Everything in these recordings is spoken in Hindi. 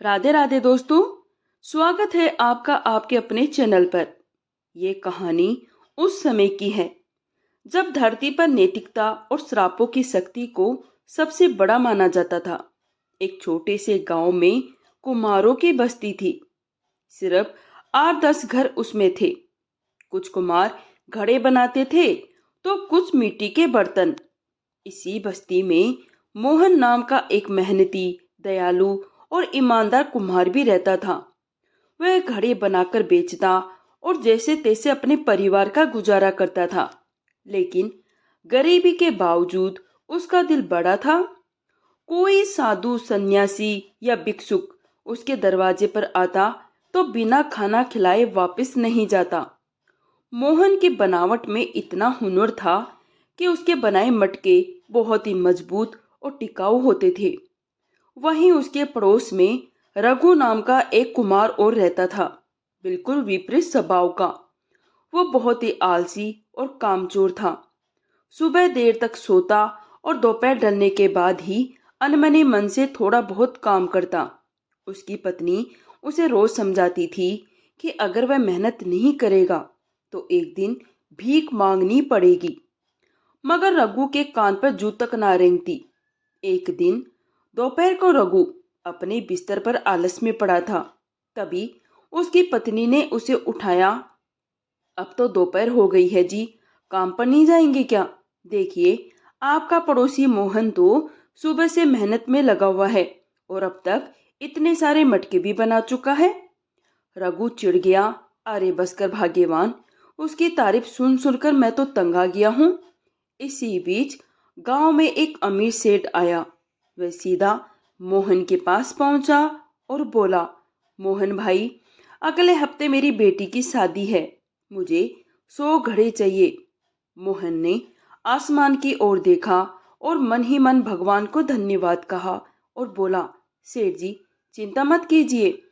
राधे राधे दोस्तों। स्वागत है आपका आपके अपने चैनल पर। ये कहानी उस समय की है जब धरती पर नैतिकता और श्रापों की शक्ति को सबसे बड़ा माना जाता था। एक छोटे से गांव में कुम्हारों की बस्ती थी। सिर्फ 8-10 घर उसमें थे। कुछ कुम्हार घड़े बनाते थे तो कुछ मिट्टी के बर्तन। इसी बस्ती में मोहन नाम का एक मेहनती, दयालु और ईमानदार कुम्हार भी रहता था। वह घड़े बनाकर बेचता और जैसे तैसे अपने परिवार का गुजारा करता था। लेकिन गरीबी के बावजूद उसका दिल बड़ा था। कोई साधु, सन्यासी या भिक्षुक उसके दरवाजे पर आता तो बिना खाना खिलाए वापस नहीं जाता। मोहन की बनावट में इतना हुनर था कि उसके बनाए मटके बहुत ही मजबूत और टिकाऊ होते थे। वहीं उसके पड़ोस में रघु नाम का एक कुमार और रहता था, बिल्कुल विपरीत स्वभाव का। वो बहुत ही आलसी और कामचोर था। सुबह देर तक सोता और दोपहर ढलने के बाद ही अनमने मन से थोड़ा बहुत काम करता। उसकी पत्नी उसे रोज समझाती थी कि अगर वह मेहनत नहीं करेगा तो एक दिन भीख मांगनी पड़ेगी, मगर रघु के कान पर जू तक ना रेंगती। एक दिन दोपहर को रघु अपने बिस्तर पर आलस में पड़ा था। तभी उसकी पत्नी ने उसे उठाया। अब तो दोपहर हो गई है जी, काम पर नहीं जाएंगे क्या? देखिए, आपका पड़ोसी मोहन तो सुबह से मेहनत में लगा हुआ है और अब तक इतने सारे मटके भी बना चुका है। रघु चिढ़ गया। अरे बस कर भाग्यवान, उसकी तारीफ सुन सुनकर मैं तो तंग आ गया हूँ। इसी बीच गांव में एक अमीर सेठ आया। वह सीधा मोहन के पास पहुंचा और बोला, मोहन भाई, अगले हफ्ते मेरी बेटी की शादी है। मुझे 100 घड़े चाहिए। मोहन ने आसमान की ओर देखा और मन ही मन भगवान को धन्यवाद कहा और बोला, सेठ जी, चिंता मत कीजिए,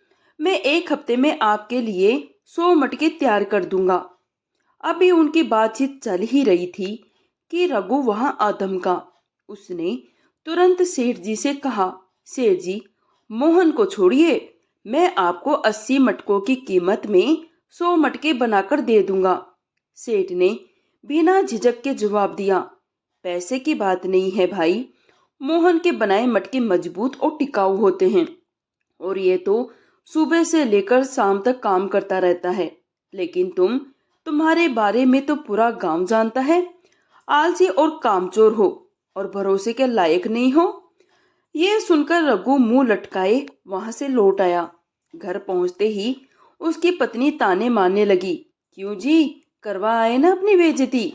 मैं एक हफ्ते में आपके लिए 100 मटके तैयार कर दूंगा। अभी उनकी बातचीत चल ही रही थी कि रघु वहां आ धमका। उसने तुरंत सेठ जी से कहा, सेठ जी, मोहन को छोड़िए, मैं आपको 80 मटकों की कीमत में 100 मटके बनाकर दे दूंगा। सेठ ने बिना झिझक के जवाब दिया, पैसे की बात नहीं है भाई, मोहन के बनाए मटके मजबूत और टिकाऊ होते हैं और ये तो सुबह से लेकर शाम तक काम करता रहता है। लेकिन तुम्हारे बारे में तो पूरा गांव जानता है, आलसी और कामचोर हो और भरोसे के लायक नहीं हो। ये सुनकर रघु मुंह लटकाए वहां से लौट आया। घर पहुंचते ही उसकी पत्नी ताने मारने लगी, क्यों जी, करवा आए ना अपनी बेइज्जती,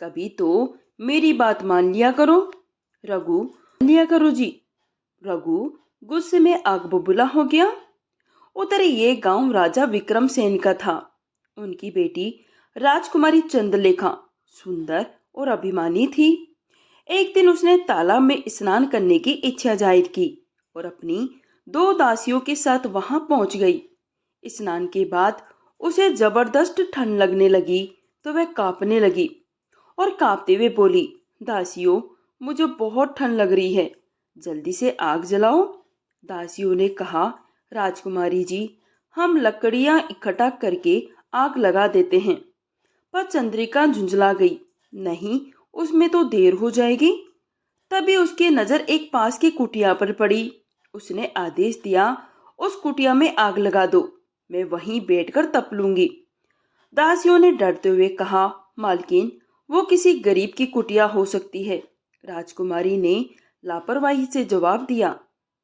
कभी तो मेरी बात मान लिया करो। रघु, लिया करो जी। रघु गुस्से में आग बबूला हो गया। उधर ये गांव राजा विक्रम सेन का था। उनकी बेटी राजकुमारी चंद्रलेखा सुंदर और अभिमानी थी। एक दिन उसने तालाब में स्नान करने की इच्छा जाहिर की और अपनी 2 दासियों के साथ वहां पहुंच गई। स्नान के बाद उसे जबरदस्त ठंड लगने लगी तो वह कांपने लगी और कांपते हुए बोली, दासियों, मुझे बहुत ठंड लग रही है, जल्दी से आग जलाओ। दासियों ने कहा, राजकुमारी जी, हम लकड़ियां इकट्ठा करके आग लगा देते हैं। पर चंद्रिका झुंझला गई, नहीं, उसमें तो देर हो जाएगी। तभी उसकी नजर एक पास की कुटिया पर पड़ी। उसने आदेश दिया, उस कुटिया में आग लगा दो, मैं वहीं बैठकर तप लूंगी। दासियों ने डरते हुए कहा, मालकिन, वो किसी गरीब की कुटिया हो सकती है। राजकुमारी ने लापरवाही से जवाब दिया,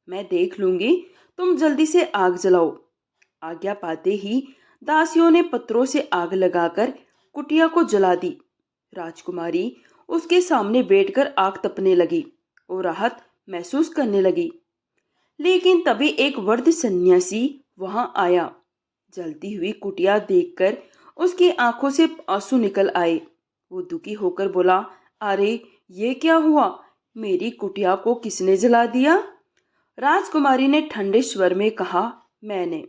मैं देख लूंगी, तुम जल्दी से आग जलाओ। आज्ञा पाते ही दासियों ने पत्थरों से आग लगाकर कुटिया को जला दी। राजकुमारी उसके सामने बैठकर आग तपने लगी और राहत महसूस करने लगी। लेकिन तभी एक वृद्ध सन्यासी वहां आया। जलती हुई कुटिया देखकर उसकी आंखों से आंसू निकल आए। वो दुखी होकर बोला, अरे ये क्या हुआ, मेरी कुटिया को किसने जला दिया? राजकुमारी ने ठंडे स्वर में कहा, मैंने,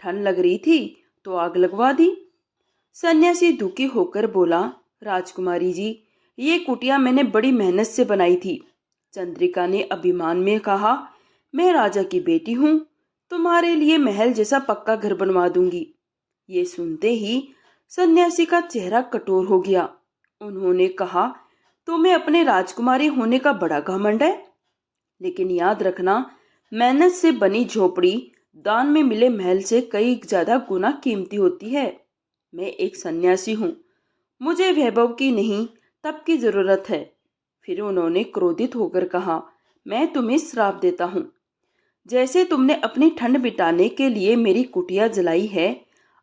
ठंड लग रही थी तो आग लगवा दी। सन्यासी दुखी होकर बोला, राजकुमारी जी, ये कुटिया मैंने बड़ी मेहनत से बनाई थी। चंद्रिका ने अभिमान में कहा, मैं राजा की बेटी हूँ, तुम्हारे लिए महल जैसा पक्का घर बनवा दूंगी। ये सुनते ही सन्यासी का चेहरा कठोर हो गया। उन्होंने कहा, तुम्हें अपने राजकुमारी होने का बड़ा घमंड है, लेकिन याद रखना, मेहनत से बनी झोपड़ी दान में मिले महल से कई ज्यादा गुना कीमती होती है। मैं एक सन्यासी हूँ, मुझे वैभव की नहीं तप की जरूरत है। फिर उन्होंने क्रोधित होकर कहा, मैं तुम्हें श्राप देता हूँ। जैसे तुमने अपनी ठंड मिटाने के लिए मेरी कुटिया जलाई है,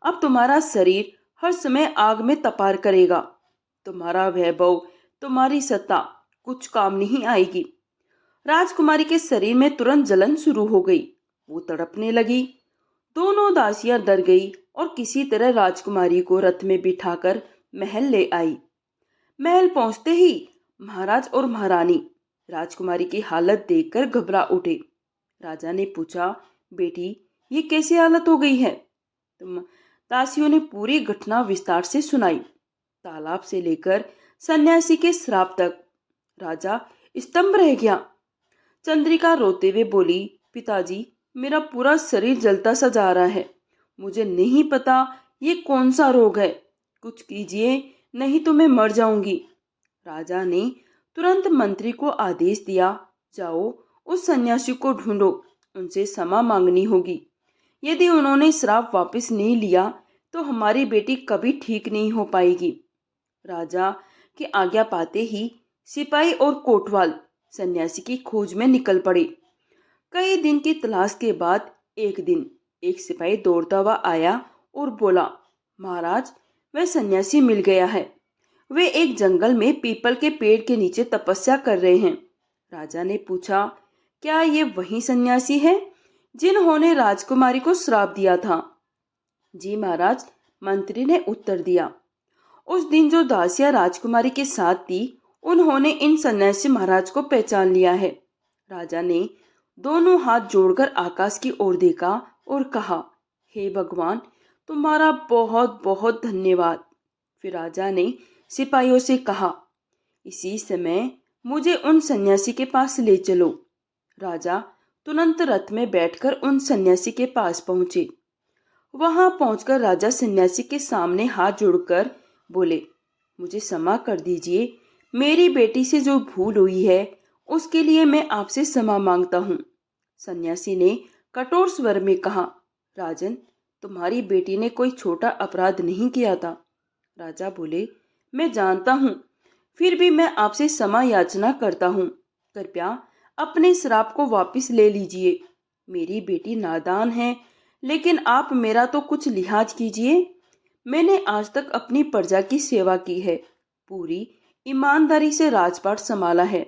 अब तुम्हारा शरीर हर समय आग में तपार करेगा। तुम्हारा वैभव, तुम्हारी सत्ता कुछ काम नहीं आएगी। राजकुमारी के शरीर में तुरंत जलन शुरू हो गई। वो तड़पने लगी। दोनों दासियां डर गई और किसी तरह राजकुमारी को रथ में बिठाकर महल ले आई। महल पहुंचते ही महाराज और महारानी राजकुमारी की हालत देखकर घबरा उठे। राजा ने पूछा, बेटी, ये कैसी हालत हो गई है? तुम दासियों ने पूरी घटना विस्तार से सुनाई, तालाब से लेकर सन्यासी के श्राप तक। राजा स्तंभ रह गया। चंद्रिका रोते हुए बोली, पिताजी, मेरा पूरा शरीर जलता सा जा रहा है। मुझे नहीं पता ये कौन सा रोग है। कुछ कीजिए, नहीं तो मैं मर जाऊंगी। राजा ने तुरंत मंत्री को आदेश दिया, जाओ उस सन्यासी को ढूंढो, उनसे क्षमा मांगनी होगी। यदि उन्होंने श्राप वापस नहीं लिया तो हमारी बेटी कभी ठीक नहीं हो पाएगी। राजा की आज्ञा पाते ही सिपाही और कोतवाल सन्यासी की खोज में निकल पड़े। कई दिन की तलाश के बाद एक दिन एक सिपाही दौड़ता हुआ आया और बोला, महाराज, वह सन्यासी मिल गया है। वे एक जंगल में पीपल के पेड़ के नीचे तपस्या कर रहे हैं। राजा ने पूछा, क्या ये वही सन्यासी है जिन्होंने राजकुमारी को श्राप दिया था? जी महाराज, मंत्री ने उत्तर दिया। उस दिन जो दासियां राजकुमारी के साथ थी, उन्होंने इन सन्यासी महाराज को पहचान लिया है। राजा ने दोनों हाथ जोड़कर आकाश की ओर देखा और कहा, हे भगवान, तुम्हारा बहुत बहुत धन्यवाद। फिर राजा ने सिपाहियों से कहा, इसी समय मुझे उन सन्यासी के पास ले चलो। राजा तुरंत रथ में बैठकर उन सन्यासी के पास पहुंचे। वहां पहुंचकर राजा सन्यासी के सामने हाथ जोड़कर बोले, मुझे क्षमा कर दीजिए। मेरी बेटी से जो भूल हुई है उसके लिए मैं आपसे क्षमा मांगता हूँ। सन्यासी ने कठोर स्वर में कहा, राजन, तुम्हारी बेटी ने कोई छोटा अपराध नहीं किया था। राजा बोले, मैं जानता हूँ, फिर भी मैं आपसे क्षमा याचना करता हूँ। कृपया अपने श्राप को वापस ले लीजिए। मेरी बेटी नादान है, लेकिन आप मेरा तो कुछ लिहाज कीजिए। मैंने आज तक अपनी प्रजा की सेवा की है, पूरी ईमानदारी से राजपाट संभाला है,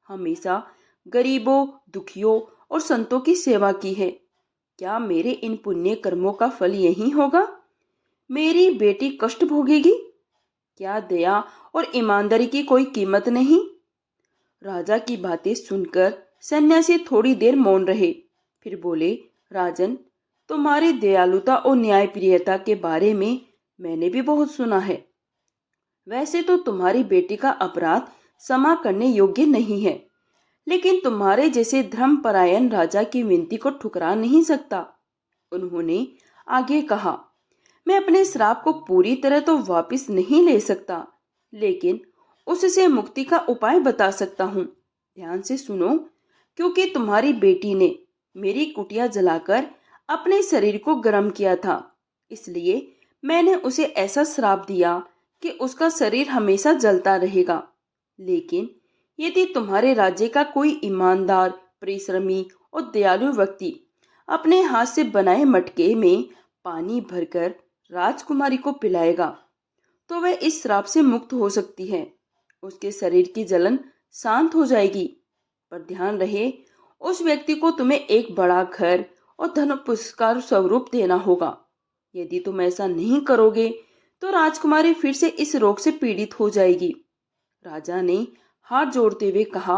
हमेशा गरीबों, दुखियों और संतों की सेवा की है। क्या मेरे इन पुण्य कर्मों का फल यही होगा? मेरी बेटी कष्ट भोगेगी? क्या दया और ईमानदारी की कोई कीमत नहीं? राजा की बातें सुनकर सन्यासी थोड़ी देर मौन रहे, फिर बोले, राजन, तुम्हारी दयालुता और न्यायप्रियता के बारे में मैंने भी बहुत सुना है। वैसे तो तुम्हारी बेटी का अपराध क्षमा करने योग्य नहीं है, लेकिन तुम्हारे जैसे धर्मपरायण राजा की विनती को ठुकरा नहीं सकता। उन्होंने आगे कहा, मैं अपने श्राप को पूरी तरह तो वापस नहीं ले सकता, लेकिन उससे मुक्ति का उपाय बता सकता हूँ। ध्यान से सुनो, क्योंकि तुम्हारी बेटी ने मेरी कुटिया जलाकर अपने शरीर को गर्म किया था, इसलिए मैंने उसे ऐसा श्राप दिया कि उसका शरीर हमेशा जलता रहेगा। लेकिन यदि तुम्हारे राज्य का कोई ईमानदार, परिश्रमी और दयालु व्यक्ति अपने हाथ से बनाए मटके में पानी भरकर राजकुमारी को पिलाएगा, तो वह इस श्राप से मुक्त हो सकती है। उसके शरीर की जलन शांत हो जाएगी। पर ध्यान रहे, उस व्यक्ति को तुम्हें एक बड़ा घर और धन पुरस्कार स्वरूप देना होगा। यदि तुम ऐसा नहीं करोगे तो राजकुमारी फिर से इस रोग से पीड़ित हो जाएगी। राजा ने हाथ जोड़ते हुए कहा,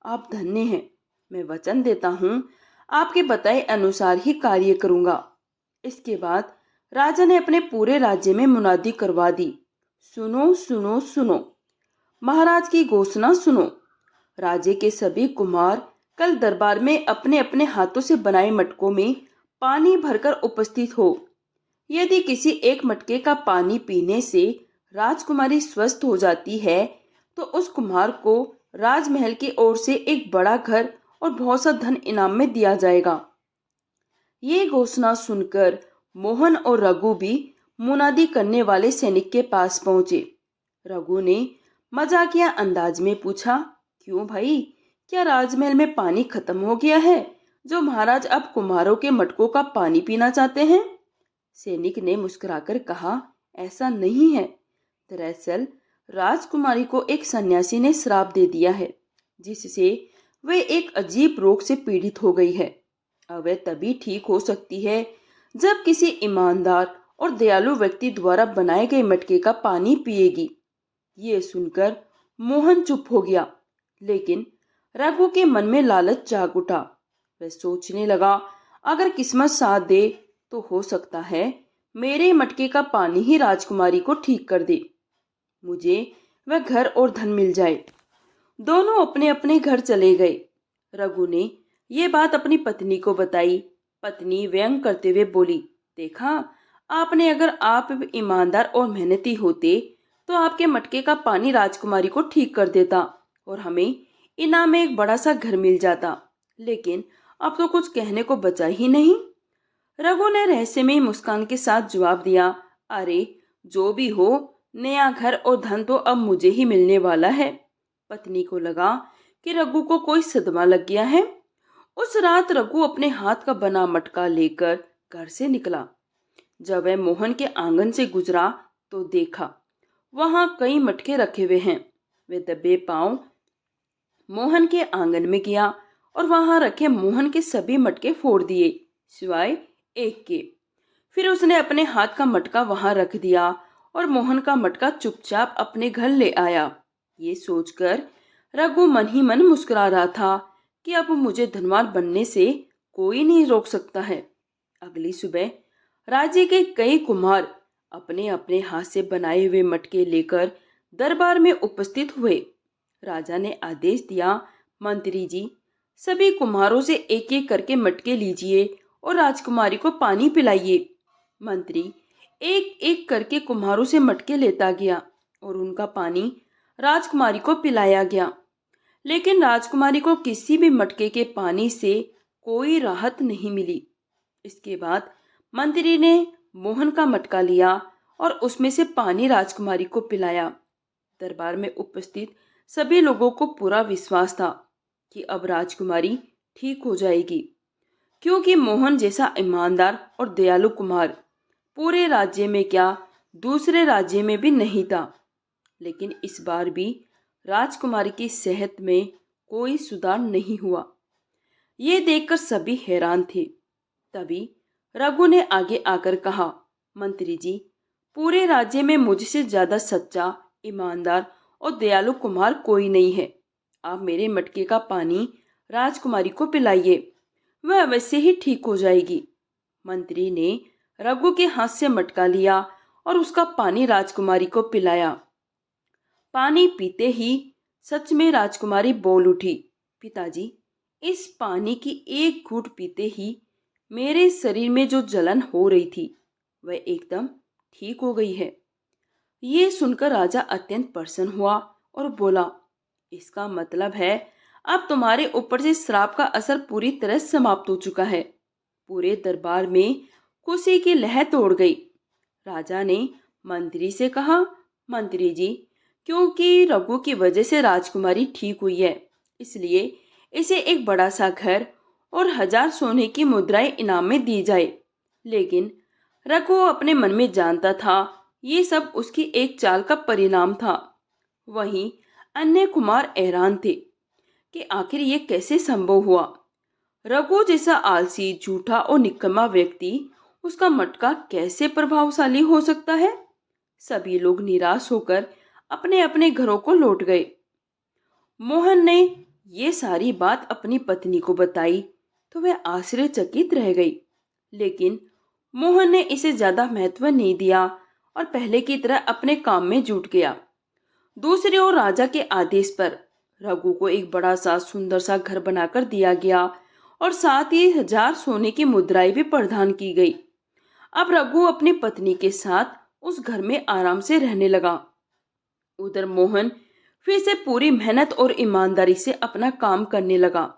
आप धन्य हैं। मैं वचन देता हूँ, आपके बताए अनुसार ही कार्य करूँगा। इसके बाद राजा ने अपने पूरे राज्य में मुनादी करवा दी, सुनो सुनो सुनो, महाराज की घोषणा सुनो। राज्य के सभी कुमार कल दरबार में अपने अपने हाथों से बनाए मटकों में पानी भरकर उपस्थित हो। यदि किसी एक मटके का पानी पीने से राजकुमारी स्वस्थ हो जाती है तो उस कुम्हार को राजमहल की ओर से एक बड़ा घर और बहुत सा धन इनाम में दिया जाएगा। ये घोषणा सुनकर मोहन और रघु भी मुनादी करने वाले सैनिक के पास पहुंचे। रघु ने मजाकिया अंदाज में पूछा, क्यों भाई, क्या राजमहल में पानी खत्म हो गया है जो महाराज अब कुम्हारों के मटकों का पानी पीना चाहते हैं? सैनिक ने मुस्कुराकर कहा, ऐसा नहीं है। दरअसल राजकुमारी को एक सन्यासी ने श्राप दे दिया है जिससे वे एक अजीब रोग से पीड़ित हो गई है। अब वह तभी ठीक हो सकती है जब किसी ईमानदार और दयालु व्यक्ति द्वारा बनाए गए मटके का पानी पिएगी। ये सुनकर मोहन चुप हो गया, लेकिन रघु के मन में लालच जाग उठा। वह सोचने लगा, अगर किस्मत साथ दे तो हो सकता है मेरे मटके का पानी ही राजकुमारी को ठीक कर दे, मुझे वह घर और धन मिल जाए। दोनों अपने अपने घर चले गए। रघु ने ये बात अपनी पत्नी को बताई। पत्नी व्यंग करते हुए बोली, देखा आपने, अगर आप ईमानदार और मेहनती होते तो आपके मटके का पानी राजकुमारी को ठीक कर देता और हमें इनाम में एक बड़ा सा घर मिल जाता, लेकिन अब तो कुछ कहने को बचा ही नहीं। रघु ने रहस्यमयी मुस्कान के साथ जवाब दिया, अरे जो भी हो, नया घर और धन तो अब मुझे ही मिलने वाला है। पत्नी को लगा कि रघु को कोई सदमा लग गया है। उस रात रघु अपने हाथ का बना मटका लेकर घर से निकला। जब वह मोहन के आंगन से गुजरा तो देखा वहां कई मटके रखे हुए हैं। वे दबे पांव मोहन के आंगन में गया और वहां रखे मोहन के सभी मटके फोड़ दिए सिवाय एक के। फिर उसने अपने हाथ का मटका वहां रख दिया और मोहन का मटका चुपचाप अपने घर ले आया। ये सोचकर रघु मन ही मन मुस्कुरा रहा था कि अब मुझे धनवान बनने से कोई नहीं रोक सकता है। अगली सुबह राज्य के कई कुम्हार अपने अपने हाथ से बनाए हुए मटके लेकर दरबार में उपस्थित हुए। राजा ने आदेश दिया, मंत्री जी, सभी कुम्हारों से एक एक करके मटके लीजिए और राजकुमारी को पानी पिलाइए। मंत्री एक एक करके कुम्हारों से मटके लेता गया और उनका पानी राजकुमारी को पिलाया गया, लेकिन राजकुमारी को किसी भी मटके के पानी से कोई राहत नहीं मिली। इसके बाद मंत्री ने मोहन का मटका लिया और उसमें से पानी राजकुमारी को पिलाया। दरबार में उपस्थित सभी लोगों को पूरा विश्वास था कि अब राजकुमारी ठीक हो जाएगी, क्योंकि मोहन जैसा ईमानदार और दयालु कुमार पूरे राज्य में क्या, दूसरे राज्य में भी नहीं था। लेकिन इस बार भी राजकुमारी की सेहत में कोई सुधार नहीं हुआ। ये देखकर सभी हैरान थे। तभी रघु ने आगे आकर कहा, मंत्री जी, पूरे राज्य में मुझसे ज्यादा सच्चा, ईमानदार और दयालु कुम्हार कोई नहीं है। आप मेरे मटके का पानी राजकुमारी को पिलाइए, वह अवश्य ही ठीक हो जाएगी। मंत्री ने रघु के हाथ से मटका लिया और उसका पानी राजकुमारी को पिलाया। पानी पीते ही सच में राजकुमारी बोल उठी, पिताजी, इस पानी की एक घूंट पीते ही मेरे शरीर में जो जलन हो रही थी वह एकदम ठीक हो गई है। ये सुनकर राजा अत्यंत प्रसन्न हुआ और बोला, इसका मतलब है अब तुम्हारे ऊपर से श्राप का असर पूरी तरह समाप्त हो चुका है। पूरे दरबार में खुशी की लहर तोड़ गई। राजा ने मंत्री से कहा, मंत्री जी, क्योंकि रघु की वजह से राजकुमारी ठीक हुई है, इसलिए इसे एक बड़ा सा घर और 1000 सोने की मुद्राएं इनाम में दी जाए। लेकिन रघु अपने मन में जानता था ये सब उसकी एक चाल का परिणाम था। वहीं अन्य कुमार हैरान थे कि आखिर ये कैसे संभव हुआ। रघु जैसा आलसी, झूठा और निकम्मा व्यक्ति, उसका मटका कैसे प्रभावशाली हो सकता है। सभी लोग निराश होकर अपने अपने घरों को लौट गए। मोहन ने ये सारी बात अपनी पत्नी को बताई तो वह आश्चर्यचकित रह गई, लेकिन मोहन ने इसे ज्यादा महत्व नहीं दिया और पहले की तरह अपने काम में जुट गया। दूसरी ओर राजा के आदेश पर रघु को एक बड़ा सा सुंदर सा घर बनाकर दिया गया और साथ ही 1000 सोने की मुद्राएं भी प्रदान की गई। अब रघु अपनी पत्नी के साथ उस घर में आराम से रहने लगा। उधर मोहन फिर से पूरी मेहनत और ईमानदारी से अपना काम करने लगा।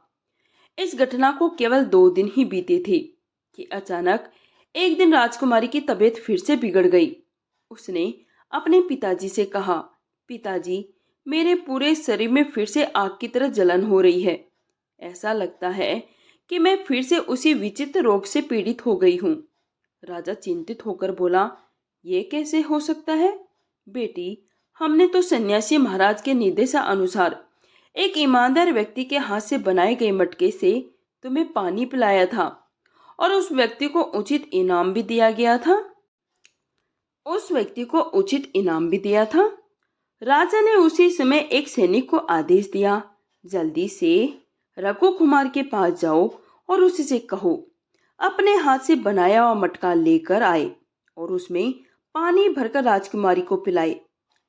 इस घटना को केवल 2 दिन ही बीते थे कि अचानक एक दिन राजकुमारी की तबीयत फिर से बिगड़ गई। उसने अपने पिताजी से कहा, पिताजी, मेरे पूरे शरीर में फिर से आग की तरह जलन हो रही है। ऐसा लगता है कि मैं फिर से उसी विचित्र रोग से पीड़ित हो गई हूँ। राजा चिंतित होकर बोला, ये कैसे हो सकता है बेटी? हमने तो सन्यासी महाराज के निर्देशानुसार एक ईमानदार व्यक्ति के हाथ से बनाए गए मटके से तुम्हें पानी पिलाया था और उस व्यक्ति को उचित इनाम भी दिया गया था। राजा ने उसी समय एक सैनिक को आदेश दिया, जल्दी से रघु कुमार के पास जाओ और उससे कहो अपने हाथ से बनाया हुआ मटका लेकर आए और उसमें पानी भरकर राजकुमारी को पिलाए।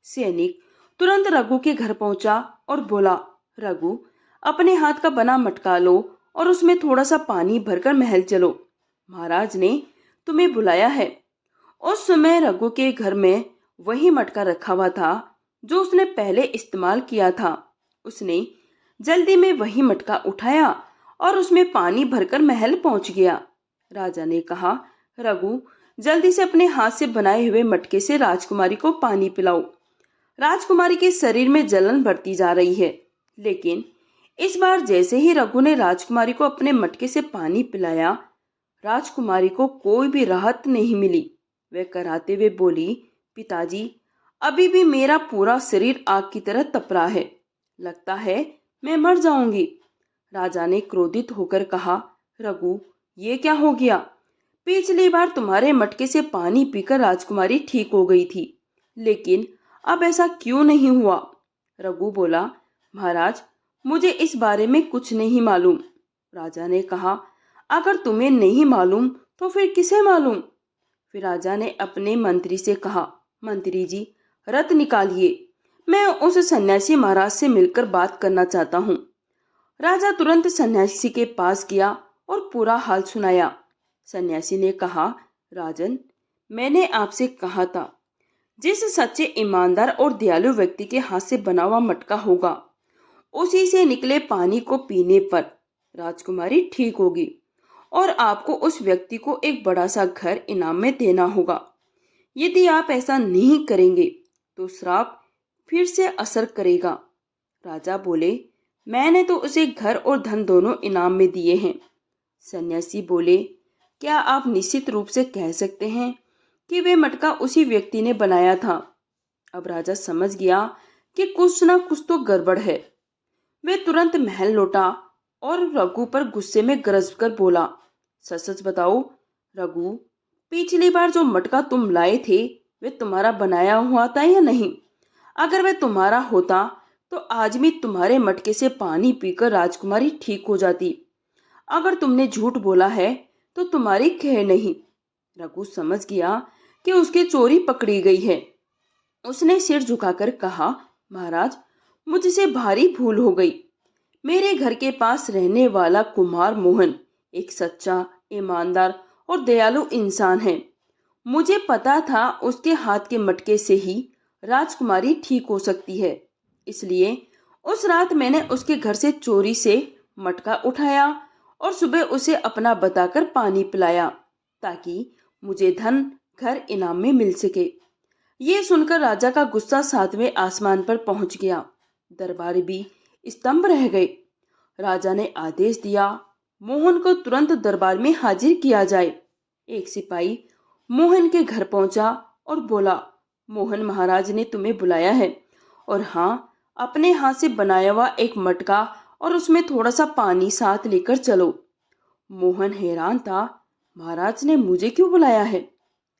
सैनिक तुरंत रघु के घर पहुंचा और बोला, रघु, अपने हाथ का बना मटका लो और उसमें थोड़ा सा पानी भरकर महल चलो, महाराज ने तुम्हें बुलाया है। उस समय रघु के घर में वही मटका रखा हुआ था जो उसने पहले इस्तेमाल किया था। उसने जल्दी में वही मटका उठाया और उसमें पानी भरकर महल पहुंच गया। राजा ने कहा, रघु, जल्दी से अपने हाथ से बनाए हुए मटके से राजकुमारी को पानी पिलाओ। राजकुमारी के शरीर में जलन बढ़ती जा रही है। लेकिन इस बार जैसे ही रघु ने राजकुमारी को अपने मटके से पानी पिलाया, राजकुमारी को कोई भी राहत नहीं मिली। वह कराते हुए बोली, पिताजी, अभी भी मेरा पूरा शरीर आग की तरह तप रहा है। लगता है मैं मर जाऊंगी। राजा ने क्रोधित होकर कहा, रघु, ये क्या हो गया? पिछली बार तुम्हारे मटके से पानी पीकर राजकुमारी ठीक हो गई थी, लेकिन अब ऐसा क्यों नहीं हुआ? रघु बोला, महाराज, मुझे इस बारे में कुछ नहीं मालूम। राजा ने कहा, अगर तुम्हें नहीं मालूम तो फिर किसे मालूम? फिर राजा ने अपने मंत्री से कहा, मंत्री जी, रथ निकालिए, मैं उस सन्यासी महाराज से मिलकर बात करना चाहता हूँ। राजा तुरंत सन्यासी के पास गया और पूरा हाल सुनाया। सन्यासी ने कहा, राजन, मैंने आपसे कहा था, जिस सच्चे, ईमानदार और दयालु व्यक्ति के हाथ से बना हुआ मटका होगा, उसी से निकले पानी को पीने पर राजकुमारी ठीक होगी और आपको उस व्यक्ति को एक बड़ा सा घर इनाम में देना होगा। यदि आप ऐसा नहीं करेंगे तो श्राप फिर से असर करेगा। राजा बोले, मैंने तो उसे घर और धन दोनों इनाम में दिए हैं। सन्यासी बोले, क्या आप निश्चित रूप से कह सकते हैं कि वे मटका उसी व्यक्ति ने बनाया था? अब राजा समझ गया कि कुछ ना कुछ तो गड़बड़ है। वे तुरंत महल लौटा और रघु पर गुस्से में गरज कर बोला, सच सच बताओ रघु, पिछली बार जो मटका तुम लाए थे वे तुम्हारा बनाया हुआ था या नहीं? अगर वह तुम्हारा होता तो आज भी तुम्हारे मटके से पानी पीकर राजकुमारी ठीक हो जाती। अगर तुमने झूठ बोला है तो तुम्हारी खैर नहीं। रघु समझ गया कि उसकी चोरी पकड़ी गई है। उसने सिर झुकाकर कहा, महाराज, मुझसे भारी भूल हो गई। मेरे घर के पास रहने वाला कुमार मोहन एक सच्चा, ईमानदार और दयालु इंसान है। मुझे पता था उसके हाथ के मटके से ही राजकुमारी ठीक हो सकती है, इसलिए उस रात मैंने उसके घर से चोरी से मटका उठाया और सुबह उसे अपना बताकर पानी पिलाया ताकि मुझे धन घर इनाम में मिल सके। ये सुनकर राजा का गुस्सा 7वें आसमान पर पहुंच गया। दरबारी भी स्तंभ रह गए। राजा ने आदेश दिया, मोहन को तुरंत दरबार में हाजिर किया जाए। एक सिपाही मोहन के घर पहुंचा और बोला, मोहन, महाराज ने तुम्हें बुलाया है और हाँ, अपने हाथ से बनाया हुआ एक मटका और उसमें थोड़ा सा पानी साथ लेकर चलो। मोहन हैरान था, महाराज ने मुझे क्यों बुलाया है?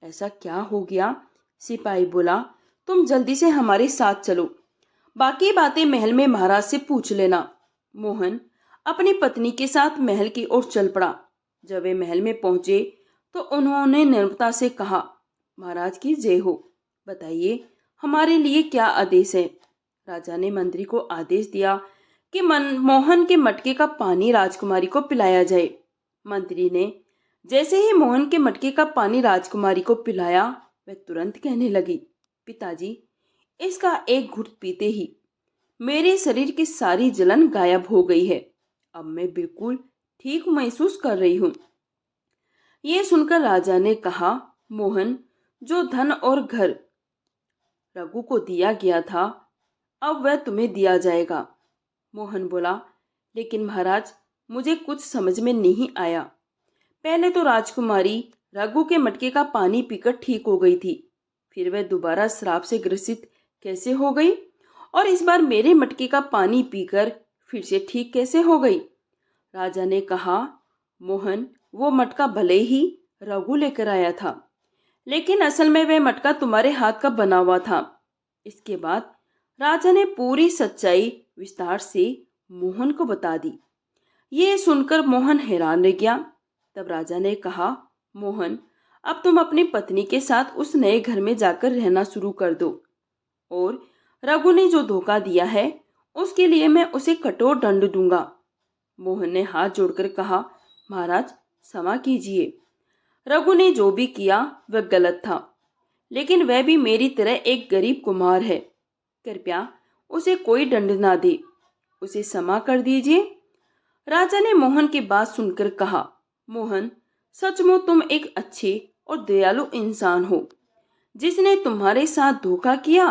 ऐसा क्या हो गया? सिपाही बोला, तुम जल्दी से हमारे साथ चलो, बाकी बातें महल में महाराज से पूछ लेना। मोहन अपनी पत्नी के साथ महल की ओर चल पड़ा। जब वे महल में पहुंचे तो उन्होंने नम्रता से कहा, महाराज की जय हो, बताइए हमारे लिए क्या आदेश है? राजा ने मंत्री को आदेश दिया कि मोहन के मटके का पानी राजकुमारी को पिलाया जाए। मंत्री ने जैसे ही मोहन के मटके का पानी राजकुमारी को पिलाया, वह तुरंत कहने लगी, पिताजी, इसका एक घुट पीते ही मेरे शरीर की सारी जलन गायब हो गई है। अब मैं बिल्कुल ठीक महसूस कर रही हूँ। ये सुनकर राजा ने कहा, मोहन, जो धन और घर रघु को दिया गया था, अब वह तुम्हें दिया जाएगा। मोहन बोला, लेकिन महाराज, मुझे कुछ समझ में नहीं आया। पहले तो राजकुमारी रघु के मटके का पानी पीकर ठीक हो गई थी, फिर वह दोबारा श्राप से ग्रसित कैसे हो गई, और इस बार मेरे मटके का पानी पीकर फिर से ठीक कैसे हो गई। राजा ने कहा, मोहन, वो मटका भले ही रघु लेकर आया था, लेकिन असल में वह मटका तुम्हारे हाथ का बना हुआ था। इसके बाद राजा ने पूरी सच्चाई विस्तार से मोहन को बता दी। ये सुनकर मोहन हैरान रह गया। तब राजा ने कहा, मोहन, अब तुम अपनी पत्नी के साथ उस नए घर में जाकर रहना शुरू कर दो, और रघु ने जो धोखा दिया है उसके लिए मैं उसे कठोर दंड दूंगा। मोहन ने हाथ जोड़कर कहा, महाराज, क्षमा कीजिए। रघु ने जो भी किया वह गलत था, लेकिन वह भी मेरी तरह एक गरीब कुम्हार है। कृपया उसे कोई दंड ना दे, उसे क्षमा कर दीजिए। राजा ने मोहन की बात सुनकर कहा, मोहन, सचमुच तुम एक अच्छे और दयालु इंसान हो। जिसने तुम्हारे साथ धोखा किया,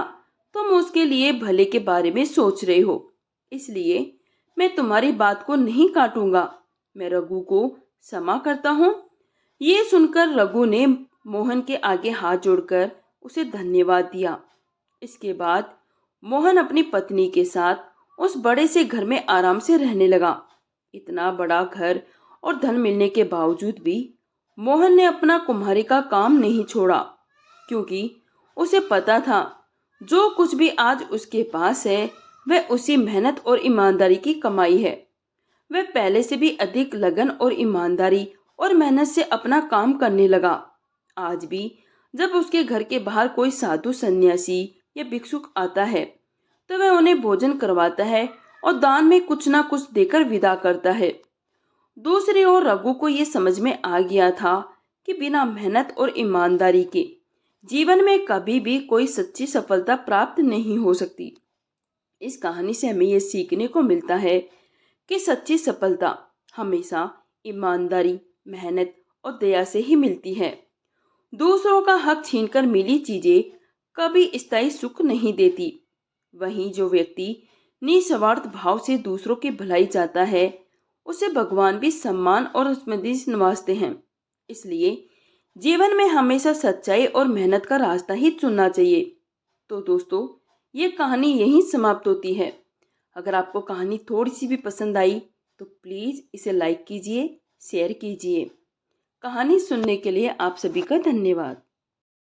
तुम उसके लिए भले के बारे में सोच रहे हो, इसलिए मैं तुम्हारी बात को नहीं काटूंगा। मैं रघु को क्षमा करता हूँ। ये सुनकर रघु ने मोहन के आगे हाथ जोड़कर उसे धन्यवाद दिया। इसके बाद मोहन अपनी पत्नी के साथ उस बड़े से घर में आराम से रहने लगा। इतना बड़ा घर और धन मिलने के बावजूद भी मोहन ने अपना कुम्हारी का काम नहीं छोड़ा, क्योंकि उसे पता था जो कुछ भी आज उसके पास है वह उसी मेहनत और ईमानदारी की कमाई है। वह पहले से भी अधिक लगन और ईमानदारी और मेहनत से अपना काम करने लगा। आज भी जब उसके घर के बाहर कोई साधु, सन्यासी या भिक्षुक आता है तो वह उन्हें भोजन करवाता है और दान में कुछ ना कुछ देकर विदा करता है। दूसरी ओर रघु को ये समझ में आ गया था कि बिना मेहनत और ईमानदारी के जीवन में कभी भी कोई सच्ची सफलता प्राप्त नहीं हो सकती। इस कहानी से हमें ये सीखने को मिलता है कि सच्ची सफलता हमेशा ईमानदारी, मेहनत और दया से ही मिलती है। दूसरों का हक छीनकर मिली चीजें कभी स्थायी सुख नहीं देती। वहीं जो व्यक्ति निस्वार्थ भाव से दूसरों की भलाई चाहता है, उसे भगवान भी सम्मान और स्मृति से नवाजते हैं। इसलिए जीवन में हमेशा सच्चाई और मेहनत का रास्ता ही चुनना चाहिए। तो दोस्तों, ये कहानी यहीं समाप्त होती है। अगर आपको कहानी थोड़ी सी भी पसंद आई तो प्लीज़ इसे लाइक कीजिए, शेयर कीजिए। कहानी सुनने के लिए आप सभी का धन्यवाद।